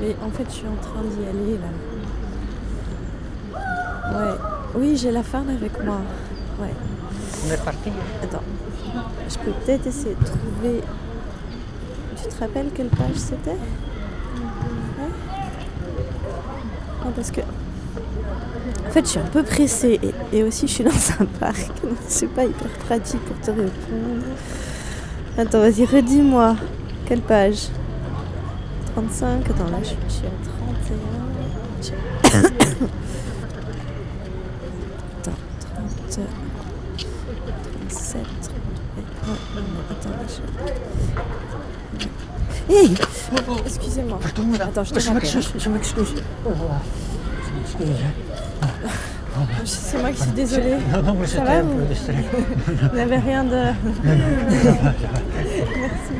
Mais en fait, je suis en train d'y aller là. Ouais. Oui, j'ai la fan avec moi. Ouais. On est parti. Attends. Je peux peut-être essayer de trouver. Tu te rappelles quelle page c'était? Ouais. Non, parce que. En fait, je suis un peu pressée et aussi je suis dans un parc. C'est pas hyper pratique pour te répondre. Attends, vas-y, redis-moi. Quelle page? 35. Attends, là, je suis à 31. Attends, 30. 37. Attends, là, je... Hey! Excusez-moi. Pardon, madame. Attends, je te rappelle. Je m'excuse. Oh là là. Je m'excuse. C'est moi qui suis désolée. Non, mais Ça j'étais va, un peu distrait. Vous n'avez rien de... Merci.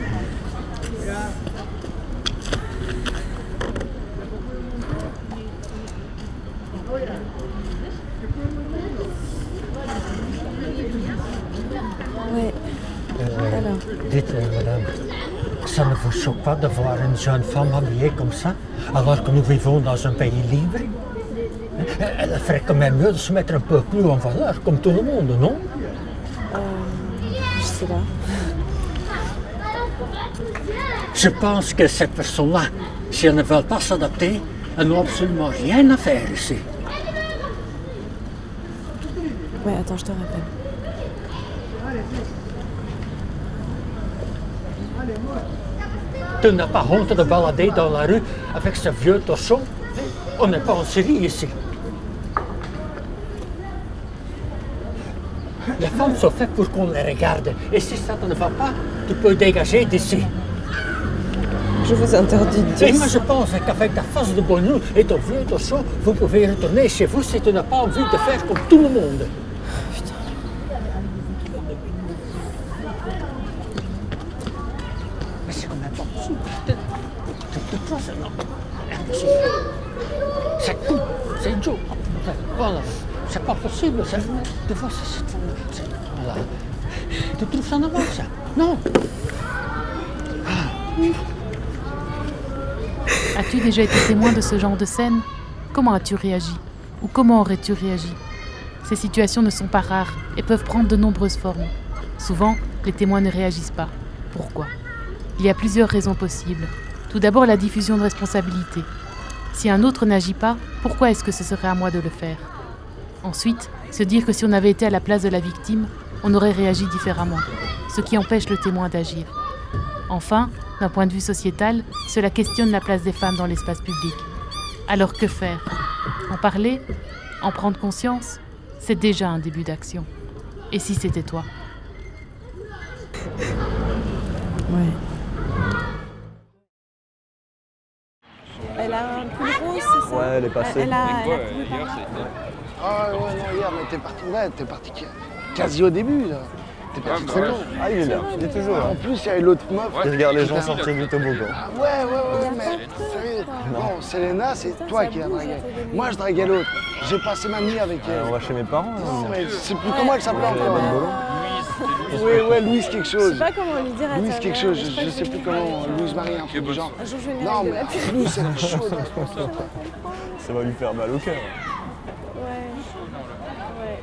Ouais. Alors. Dites, madame, ça ne vous choque pas de voir une jeune femme habillée comme ça, alors que nous vivons dans un pays libre? Elle ferait quand même mieux de se mettre un peu plus en valeur, comme tout le monde, non? Je sais pas. Je pense que ces personnes-là, si elles ne veulent pas s'adapter, elles n'ont absolument rien à faire ici. Ouais, attends, je te rappelle. Tu n'as pas honte de balader dans la rue avec ce vieux torchon? On n'est pas en Syrie ici. Les femmes sont faites pour qu'on les regarde. Et si ça ne va pas, tu peux dégager d'ici. Je vous interdis de dire Et moi je pense qu'avec ta face de bonheur et ton vieux torchon, vous pouvez retourner chez vous si tu n'as pas envie de faire comme tout le monde. Putain. Mais c'est quand même pas possible. C'est tout. C'est une joke. Voilà. C'est pas possible. Tu vois, c'est cette femme. Voilà. Tu trouves ça normal, ça? Non. As-tu déjà été témoin de ce genre de scène? Comment as-tu réagi? Ou comment aurais-tu réagi? Ces situations ne sont pas rares et peuvent prendre de nombreuses formes. Souvent, les témoins ne réagissent pas. Pourquoi? Il y a plusieurs raisons possibles. Tout d'abord, la diffusion de responsabilité. Si un autre n'agit pas, pourquoi est-ce que ce serait à moi de le faire? Ensuite, se dire que si on avait été à la place de la victime, on aurait réagi différemment, ce qui empêche le témoin d'agir. Enfin, d'un point de vue sociétal, cela questionne la place des femmes dans l'espace public. Alors que faire? En parler? En prendre conscience? C'est déjà un début d'action. Et si c'était toi? Ouais. Elle a un pull rose, c'est ça? Ouais, elle est passée. Elle a couru par Hier, là. c'était. Ah ouais, non, hier, mais t'es parti quasi au début, là. T'es parti Ouais, très bah tôt. Ah, il est là, il est toujours là. En plus, il y avait l'autre meuf. Il regarde les gens Putain. sortir du toboggan. Ah ouais, mais sérieux. Non, Selena, c'est Putain, toi ça qui as bouge, dragué. ça fait des Moi, je draguais l'autre. J'ai passé ma nuit avec elle. On va chez mes parents. Non, mais je sais plus comment elle s'appelait encore. Bonne boulot. Oui, Louise quelque Je chose. sais pas comment lui dire à Louise ta quelque mère, chose, mais crois je que sais vais plus lui comment. dire. Louise Marie, un truc du genre. Un jour, je vais venir Non, avec de mais la pub. Louise, elle est chaude. Ça va lui faire mal au cœur. Ouais,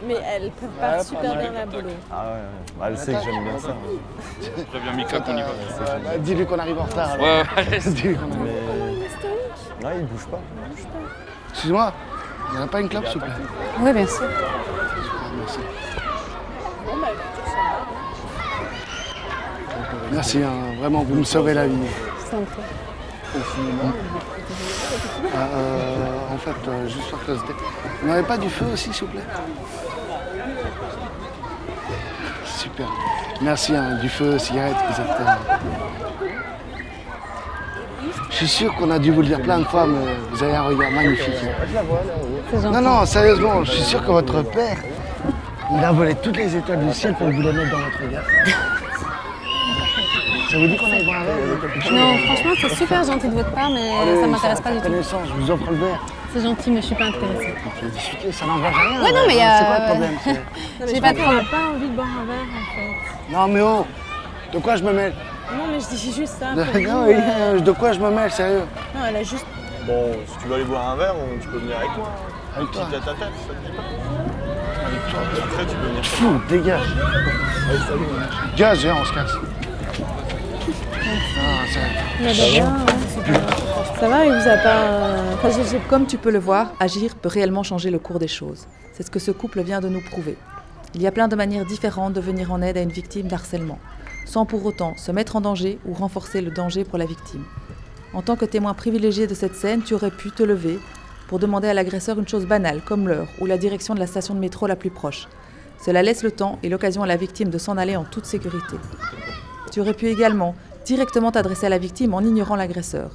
mais elle prépare super bien la boulot. Ah ouais, bah, elle sait que j'aime bien ça. Je préviens Mika qu'on y va. Bah, dis-lui qu'on arrive en retard. alors. Ouais, Dis-lui qu'on arrive. Mais... Ouais, il bouge pas. Excuse-moi, il n'y en a pas une clope, s'il vous plaît? Oui, bien sûr. Merci. Bon, bah, écoute, ça va. Merci, hein, vraiment, vous me sauvez la vie. C'est un peu. En fait, juste par curiosité, vous n'avez pas du feu aussi, s'il vous plaît? Super. Merci, hein, du feu, cigarette, vous êtes... Je suis sûr qu'on a dû vous le dire plein de fois, mais vous avez un regard magnifique. C'est gentil. Non, non, sérieusement, je suis sûr que votre père, il a volé toutes les étoiles du ciel pour vous les mettre dans votre regard. Ça vous dit qu'on aille boire un verre? Non, franchement, c'est super gentil de votre part, mais ça m'intéresse pas du tout. Connaissance, je vous offre le verre. C'est gentil, mais je suis pas intéressée. On peut discuter, ça n'engage à rien. Ouais, non, mais, C'est quoi le problème? J'ai pas de On problème. n'a pas envie de boire un verre, en fait. Non, mais oh, de quoi je me mêle? Non, mais je dis juste ça. De, pour non, vous, de quoi je me mêle, sérieux? Non, elle a juste Bon, si tu veux aller boire un verre, tu peux venir avec moi. Avec toi. Tête à tête, ça te dit pas? Avec toi. Après, tu peux venir. Fou, dégage. Allez, salut. Gaz, viens, on se casse. Mais bien, ça va, il vous a pas... Comme tu peux le voir, agir peut réellement changer le cours des choses. C'est ce que ce couple vient de nous prouver. Il y a plein de manières différentes de venir en aide à une victime d'harcèlement, sans pour autant se mettre en danger ou renforcer le danger pour la victime. En tant que témoin privilégié de cette scène, tu aurais pu te lever pour demander à l'agresseur une chose banale, comme l'heure ou la direction de la station de métro la plus proche. Cela laisse le temps et l'occasion à la victime de s'en aller en toute sécurité. Tu aurais pu également directement t'adresser à la victime en ignorant l'agresseur.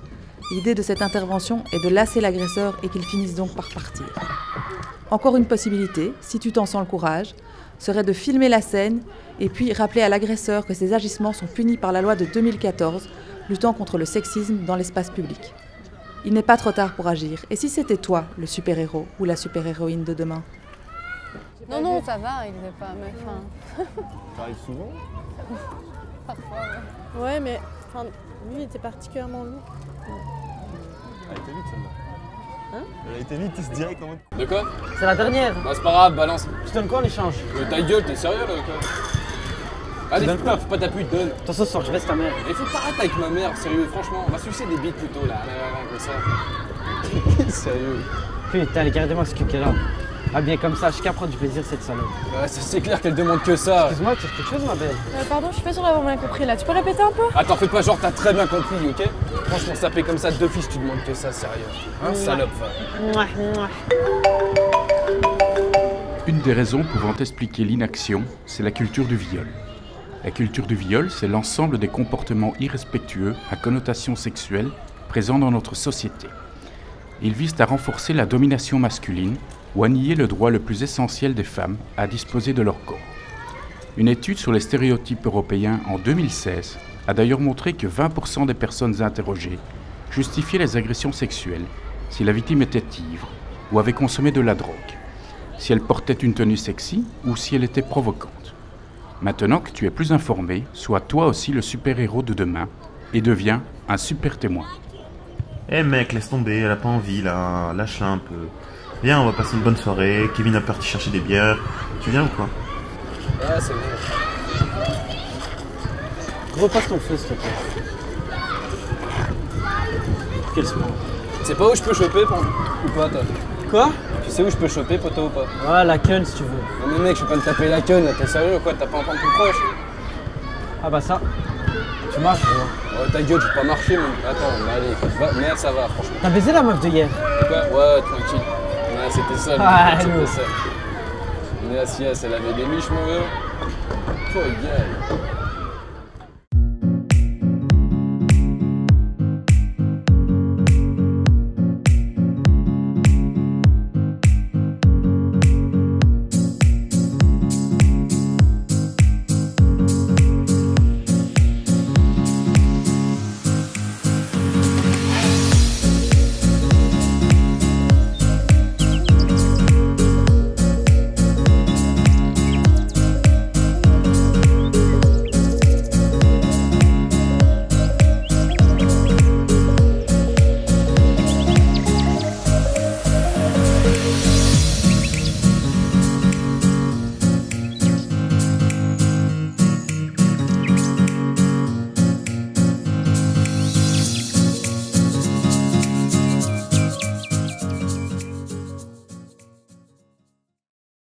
L'idée de cette intervention est de lasser l'agresseur et qu'il finisse donc par partir. Encore une possibilité, si tu t'en sens le courage, serait de filmer la scène et puis rappeler à l'agresseur que ses agissements sont punis par la loi de 2014, luttant contre le sexisme dans l'espace public. Il n'est pas trop tard pour agir. Et si c'était toi, le super-héros ou la super-héroïne de demain? Non, non, ça va, il n'est pas... Mais, enfin... Ça arrive souvent? Parfois, ouais. Ouais, mais enfin, lui, il était particulièrement lourd. Elle a été vite, celle-là. Hein? Elle a été vite, c'est direct en mode. De quoi? C'est la dernière. Bah c'est pas grave, balance. Je donne quoi en échange? Ta gueule, t'es sérieux là ou quoi? Allez, faut pas t'appuyer, donne. Attends, ce soir, je baisse ta mère. Il faut que t'arrêtes avec ma mère, sérieux, franchement. On va sucer des bites plutôt là, comme ça. Sérieux. Putain, les garde-moi ce cul là. Ah bien comme ça, chacun prend du plaisir cette salope. Ouais, c'est clair qu'elle demande que ça. Excuse-moi, tu fais quelque chose ma belle? Pardon, je suis pas sûre d'avoir bien compris là. Tu peux répéter un peu? Attends, fais pas genre t'as très bien compris, ok? Franchement, ça fait comme ça deux fils, tu demandes que ça, sérieux. Hein, salope, va. Une des raisons pouvant expliquer l'inaction, c'est la culture du viol. La culture du viol, c'est l'ensemble des comportements irrespectueux à connotation sexuelle présents dans notre société. Ils visent à renforcer la domination masculine ou à nier le droit le plus essentiel des femmes à disposer de leur corps. Une étude sur les stéréotypes européens en 2016 a d'ailleurs montré que 20% des personnes interrogées justifiaient les agressions sexuelles si la victime était ivre ou avait consommé de la drogue, si elle portait une tenue sexy ou si elle était provocante. Maintenant que tu es plus informé, sois toi aussi le super-héros de demain et deviens un super témoin. Eh mec, laisse tomber, elle a pas envie là, lâche-la un peu. Viens, on va passer une bonne soirée, Kevin a parti chercher des bières. Tu viens ou quoi? Ouais, c'est bon. Repasse ton feu s'il te plaît. Quel sport? Tu sais pas où je peux choper ou pas toi? Quoi? Tu sais où je peux choper poteau ou pas? Ouais, la queue si tu veux. Non mais mec, je vais pas me taper la queue là, t'es sérieux ou quoi? T'as pas un temps plus proche? Ah bah ça, tu marches. Ouais, ta gueule, je vais pas marcher mais attends, mais allez, mais ça va franchement. T'as baisé la meuf de hier? Quoi? Ouais, tranquille. Ouais, c'était ça, c'était ça. Mais si elle avait des miches mon vieux. Oh, gueule.